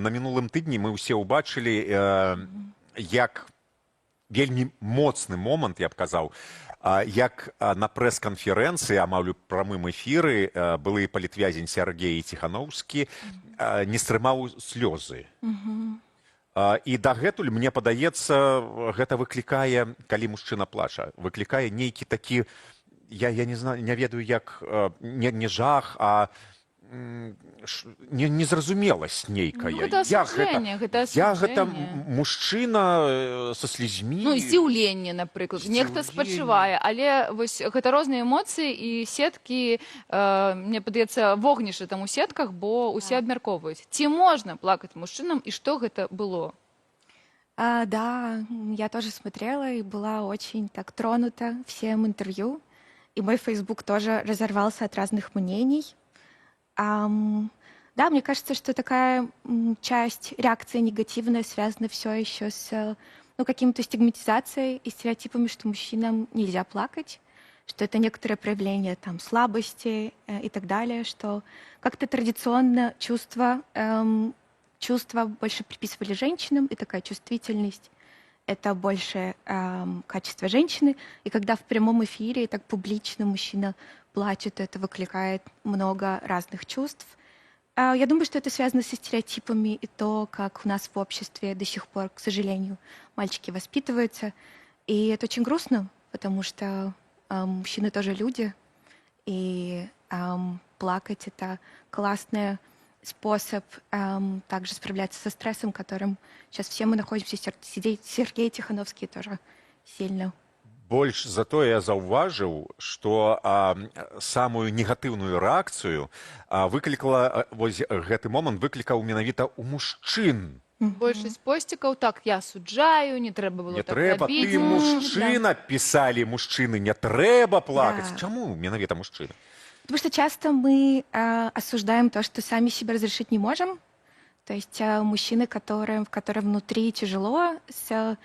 На мінулым тыдні мы ўсе ўбачылі, як вельмі моцны момант, я б казаў, як на прэс-канферэнцыі, амаль у прамым эфіры, былы палітвязень Сяргей Ціханаўскі не стрымаў слёзы. І дагэтуль, мне падаецца, гэта выклікае, калі мужчына плача, выклікае нейкі такі, я не знаю, не ведаю, як, не жах, а незразумеласць нейкая. Гэта асуджэнне, гэта асуджэнне. Я гэта мужчына са слізьмі. Ну, здзіўленне, напрыклад. Нехта спачувае, але вось гэта розныя эмоцыі і сеткі, мне падаецца, вогнішча там у сетках, бо ўсе абмяркоўваюць. Ці можна плакаць мужчынам і што гэта было? Да, я тоже смотрела и была очень так тронута всем интервью. И мой Facebook тоже разорвался от разных мнений. Да, мне кажется, что такая часть реакции негативная связана все еще с каким-то стигматизацией и стереотипами, что мужчинам нельзя плакать, что это некоторое проявление там, слабости и так далее, что как-то традиционно чувства больше приписывали женщинам, и такая чувствительность — это больше качество женщины. И когда в прямом эфире так публично мужчина плачет, это выкликает много разных чувств. Я думаю, что это связано со стереотипами и то, как у нас в обществе до сих пор, к сожалению, мальчики воспитываются. И это очень грустно, потому что мужчины тоже люди, и плакать — это классный способ также справляться со стрессом, которым сейчас все мы находимся. Сергей Тихановский тоже сильно. Больш за то я заўважыў, што самую негатыўную рэакцыю выклікала, вось гэты момант выклікаў менавіта ў мужчын. Большасць посцікаў, так, я асуджаю, не трэба было так рабіць. Не трэба, ты мужчына, пісалі мужчыны, не трэба плакаць. Чаму менавіта мужчына? Потому что часто мы осуждаем то, что сами себе разрешить не можем. То есть мужчины, которым внутри тяжело с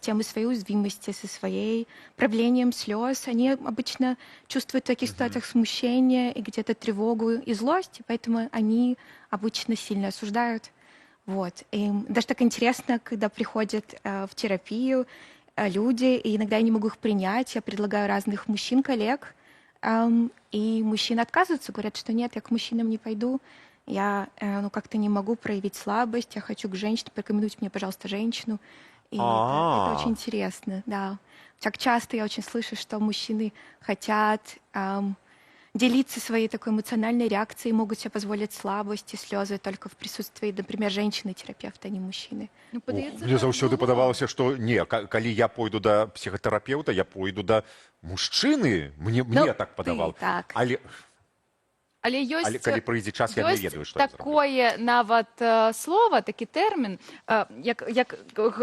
темой своей уязвимости, со своей проявлением слез, они обычно чувствуют в таких ситуациях смущение и где-то тревогу и злость, и поэтому они обычно сильно осуждают. Вот. И даже так интересно, когда приходят в терапию люди, и иногда я не могу их принять, я предлагаю разных мужчин, коллег, и мужчины отказываются, говорят, что нет, я к мужчинам не пойду. Я как-то не могу проявить слабость, я хочу к женщине, порекомендуйте мне, пожалуйста, женщину. И это очень интересно, да. Так часто я очень слышу, что мужчины хотят делиться своей такой эмоциональной реакцией, могут себе позволить слабость и слезы только в присутствии, например, женщины-терапевта, а не мужчины. Мне заўсёды падавалася, што не, калі я пойду да псіхатэрапеўта, я пойду да мужчыны, мне так падавал. Але ёсць, калі прыйдзе час, я не ведаю, што я зраблю. Такое нават слова, такі тэрмін, як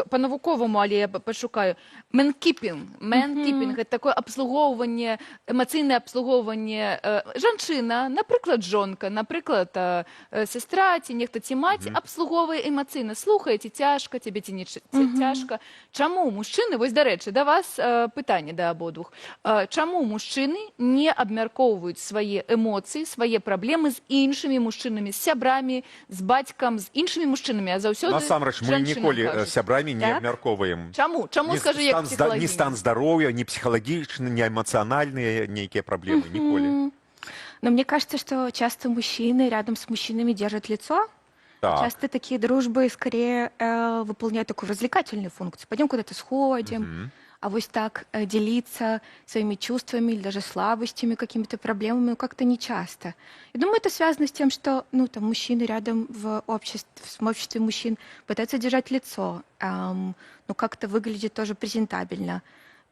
па-навуковаму, але я пашукаю, мэнкіпінг. Мэнкіпінг — гэта такое абслугоўванне, эмацыйнае абслугоўванне. Жанчына, напрыклад, жонка, напрыклад, сестра, ці нехта, ці маці, абслугоўвае эмацыйна. Слухае, ці цяжка, цябе ці не цяжка. Чаму мужчыны, вось, дарэчы, да вас пытанне да абодвух, чаму мужчыны не абмяркоўваюць свае эмоцыі, свае праблемы з іншымі мужчынамі, з сябрамі, з бацькам, з іншымі мужчынамі, а заўсёды насамрэч, мы ніколі сябрамі не абмяркоўваем. Чаму? Чаму, скажы, як псіхалагічна? Ні стан здароўя, ні псіхалагічны, ні эмацыянальныя нейкія праблемы, ніколі. Но мне кажется, что часто мужчины рядом с мужчинами держат лицо. Часто такие дружбы скорее выполняют такую развлекательную функцию. Пойдем куда-то сходим, а вот так делиться своими чувствами или даже слабостями, какими-то проблемами, как-то не часто. Я думаю, это связано с тем, что там мужчины рядом в обществе мужчин пытаются держать лицо, как-то выглядит тоже презентабельно.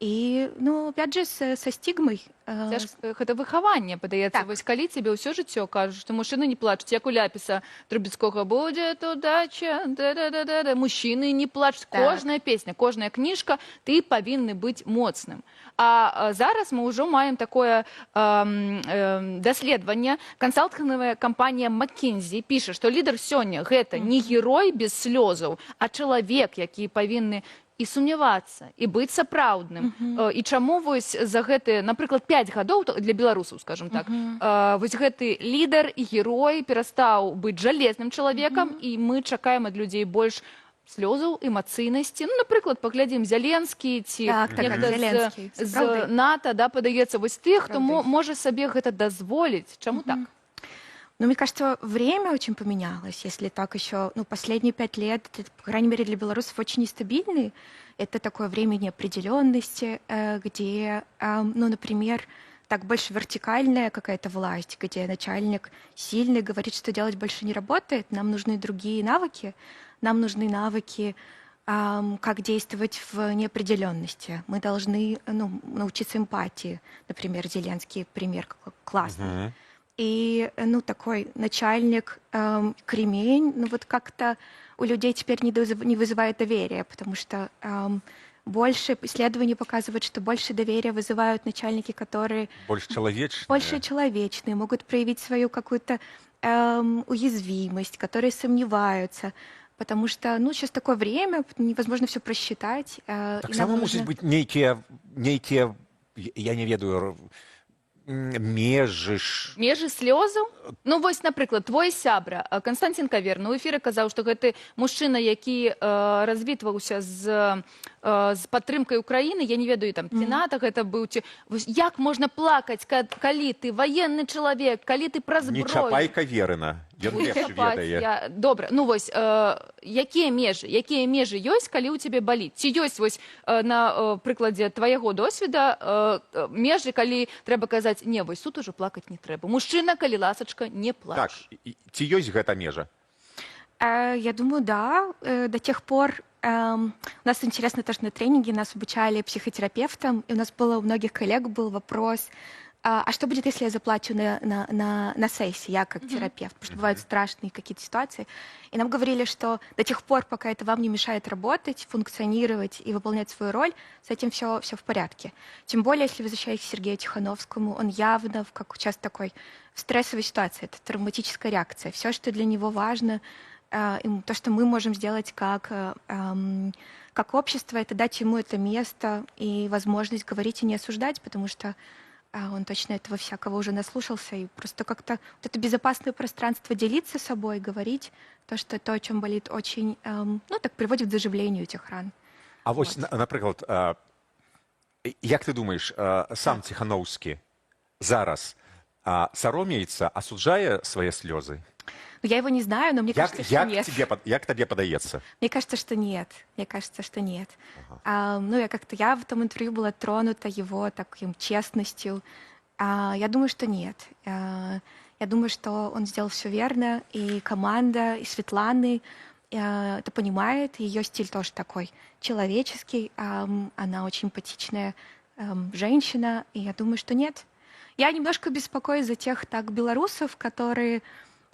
І, опять же, со стигмой. Це ж гэта выхаванне, падаецца. Вось калі цябе ўсё жыццё кажуць, што мужчыны не плачуць, як у Ляпіса Трубецкога, будзе удача, да-да-да-да, мужчыны не плачуць. Кожная песня, кожная кніжка, ты павінны быць моцным. А зараз мы ўжо маем такое даследаванне. Кансалтынгавая кампанія McKinsey піша, што лідар сёння — гэта не герой без слёзаў, а чалавек, які павінны і сумнявацца і быць сапраўдным. І чаму вось за гэты, напрыклад, 5 гадоў для беларусаў, скажем так, вось гэты лідар і герой перастаў быць жалезным чалавекам, і мы чакаем ад людзей больш слёзаў, эмацыйнасці. Ну, напрыклад, паглядзім Зеленскі ці Так, нехта Зеленскі, з сапраўды. НАТО, да, падаецца, вось тых, хто Сапраўды. можа сабе гэта дазволіць. Чаму так? Ну, мне кажется, время очень поменялось, если так еще, ну, последние 5 лет, это, по крайней мере, для белорусов очень нестабильный. Это такое время неопределенности, где, ну, например, так больше вертикальная какая-то власть, где начальник сильный говорит, что делать больше не работает, нам нужны другие навыки, нам нужны навыки, как действовать в неопределенности. Мы должны, ну, научиться эмпатии. Например, Зеленский пример классный. И, ну, такой начальник, кремень, ну, вот как-то у людей теперь не вызывает доверия, потому что больше исследований показывают, что больше доверия вызывают начальники, которые Больше человечные. больше человечные, могут проявить свою какую-то уязвимость, которые сомневаются. Потому что, ну, сейчас такое время, невозможно все просчитать. Так и само нам мусить нужно- быть некие, я не ведаю, межы ж. Межы слёзаў? Ну вось, напрыклад, твой сябра Канстанцін Каверн у эфіры казаў, што гэты мужчына, які развітваўся з падтрымкай Украіны, я не ведаю, там, ці НАТО гэта быў, ці... Вось як можна плакаць, калі ты ваенны чалавек, калі ты пра Не зброю? чапай Каверына. Ён Ой, лепш чапаць, ведае. Добра, ну вось, якія межы ёсць, калі ў цябе баліць? Ці ёсць вось на прыкладзе твайго досведа межы, калі трэба казаць, не, вось тут ужо плакаць не трэба. Мужчына, калі ласачка, не Так, плач. ці ёсць гэта межа? Я думаю, да. До тех пор у нас интересно тоже на тренинге, нас обучали психотерапевтам, и у нас было у многих коллег был вопрос, а что будет, если я заплачу на сессии, я как терапевт, потому что бывают страшные какие-то ситуации. И нам говорили, что до тех пор, пока это вам не мешает работать, функционировать и выполнять свою роль, с этим все в порядке. Тем более, если возвращаясь к Сергею Тихановскому, он явно как сейчас такой в стрессовой ситуации, это травматическая реакция. Все, что для него важно, то, что мы можем сделать как общество, это дать ему это место и возможность говорить и не осуждать, потому что он точно этого всякого уже наслушался, и просто как-то вот это безопасное пространство делиться собой, говорить то, о чем болит, очень, ну, так приводит к заживлению этих ран. А вось, напрыклад, як ты думаеш, сам Ціхановскі зараз саромеецца, асуджае свае слёзы? Ну, я его не знаю, но мне кажется, что нет. Як табе падаецца? Мне кажется, что нет. Мне кажется, что нет. Ну, я в этом интервью была тронута его таким честностью. Я думаю, что нет. Я думаю, что он сделал все верно, и команда, и Светланы это понимает, и ее стиль тоже такой человеческий. Она очень эмпатичная женщина, и я думаю, что нет. Я немножко беспокоюсь за тех белорусов, которые...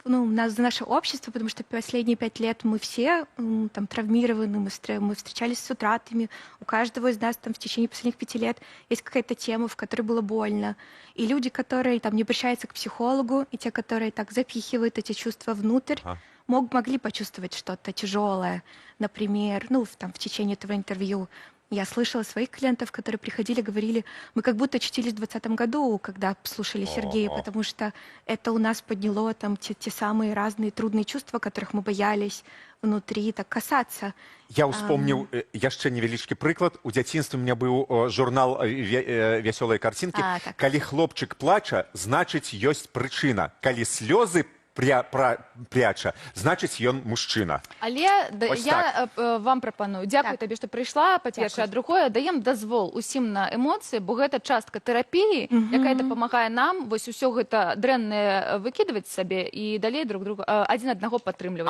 Ну, за наше общество, потому что последние 5 лет мы все там травмированы, мы встречались с утратами. У каждого из нас там в течение последних 5 лет есть какая-то тема, в которой было больно. И люди, которые там не обращаются к психологу, и те, которые так запихивают эти чувства внутрь, могли почувствовать что-то тяжелое. Например, ну, там в течение этого интервью я слышала своих клиентов, которые приходили, говорили, мы как будто очутились в 2020 году, когда слушали Сергея, потому что это у нас подняло там те самые разные трудные чувства, которых мы боялись внутри так касаться. Я успомніў яшчэ невялічкі прыклад. У дзяцінстве у меня быў журнал «Вясёлыя карцінкі». Так. Калі хлопчык плача, значыць, ёсць прычына. Калі слёзы пряча, значыць, ён мужчына. Але я вам прапаную, дзякую табе, што прыйшла, па-першае, а другое, даем дазвол усім на эмоцыі, бо гэта частка тэрапіі, якая дапамагае нам вось усё гэта дрэннае выкідваць сабе і далей друг друга адзін аднаго падтрымліваць.